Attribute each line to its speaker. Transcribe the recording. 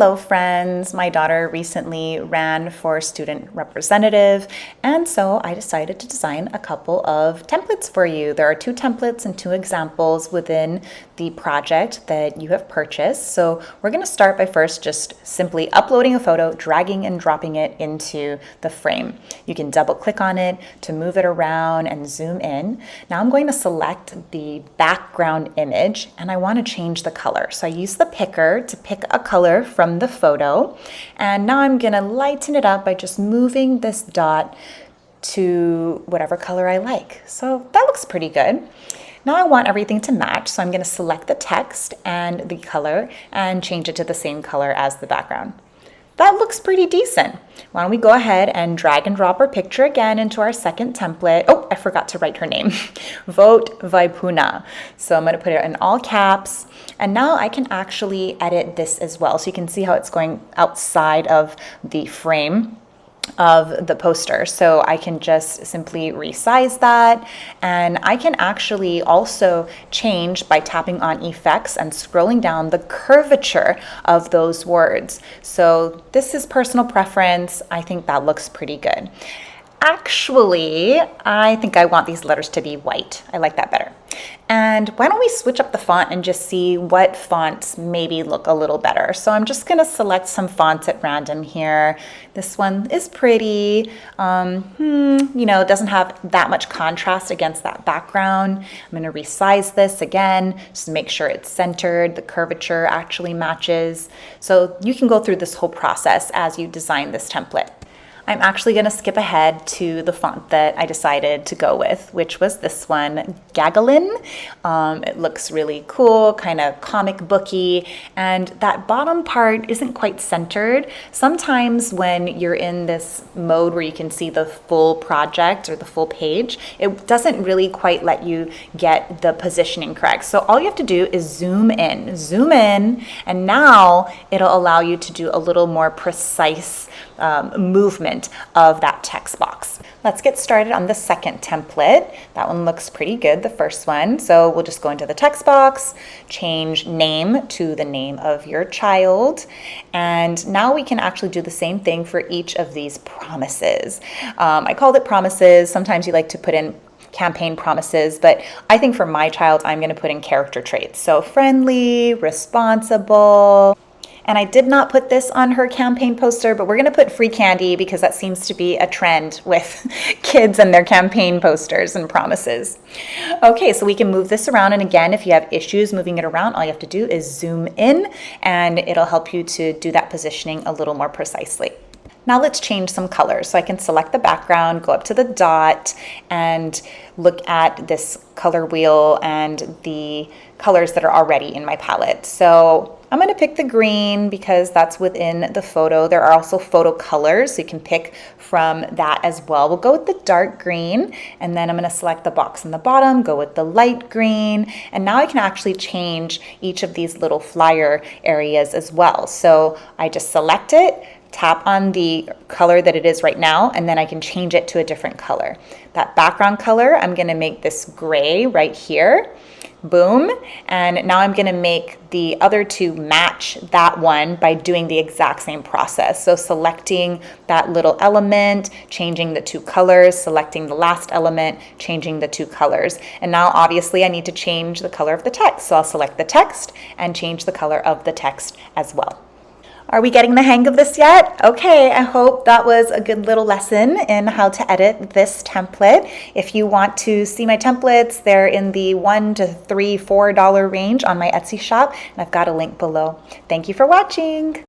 Speaker 1: Hello friends, my daughter recently ran for student representative, and so I decided to design a couple of templates for you. There are 2 templates and 2 examples within the project that you have purchased. So we're going to start by first just simply uploading a photo, dragging and dropping it into the frame. You can double click on it to move it around and zoom in. Now I'm going to select the background image and I want to change the color. So I use the picker to pick a color from the photo, and now I'm gonna lighten it up by just moving this dot to whatever color I like. So that looks pretty good. Now I want everything to match, so I'm gonna select the text and the color and change it to the same color as the background. That looks pretty decent. Why don't we go ahead and drag and drop our picture again into our second template. Oh, I forgot to write her name. Vote Vaipuna. So I'm going to put it in all caps. And now I can actually edit this as well. So you can see how it's going outside of the frame of the poster. So I can just simply resize that, and I can actually also change by tapping on effects and scrolling down the curvature of those words. So this is personal preference. I think that looks pretty good. Actually, I think I want these letters to be white. I like that better. And why don't we switch up the font and just see what fonts maybe look a little better. So I'm just gonna select some fonts at random here. This one is pretty, it doesn't have that much contrast against that background. I'm gonna resize this again, just to make sure it's centered, the curvature actually matches. So you can go through this whole process as you design this template. I'm actually going to skip ahead to the font that I decided to go with, which was this one, Gagalin. It looks really cool, kind of comic booky, and that bottom part isn't quite centered. Sometimes when you're in this mode where you can see the full project or the full page, it doesn't really quite let you get the positioning correct. So all you have to do is zoom in, and now it'll allow you to do a little more precise movement of that text box. Let's get started on the second template. That one looks pretty good, the first one. So we'll just go into the text box, change name to the name of your child. And now we can actually do the same thing for each of these promises. I called it promises. Sometimes you like to put in campaign promises, but I think for my child, I'm going to put in character traits. So friendly, responsible. And I did not put this on her campaign poster, but we're going to put free candy because that seems to be a trend with kids and their campaign posters and promises. Okay, so we can move this around. And again, if you have issues moving it around, all you have to do is zoom in and it'll help you to do that positioning a little more precisely. Now let's change some colors. So I can select the background, go up to the dot, and look at this color wheel and the colors that are already in my palette. So I'm going to pick the green because that's within the photo. There are also photo colors, so you can pick from that as well. We'll go with the dark green, and then I'm going to select the box in the bottom, go with the light green, and now I can actually change each of these little flyer areas as well. So I just select it, tap on the color that it is right now, and then I can change it to a different color. That background color, I'm going to make this gray right here. Boom. And now I'm going to make the other 2 match that one by doing the exact same process. So selecting that little element, changing the 2 colors, selecting the last element, changing the 2 colors. And now obviously I need to change the color of the text. So I'll select the text and change the color of the text as well. Are we getting the hang of this yet? Okay, I hope that was a good little lesson in how to edit this template. If you want to see my templates, they're in the $1 to $3, $4 range on my Etsy shop, and I've got a link below. Thank you for watching.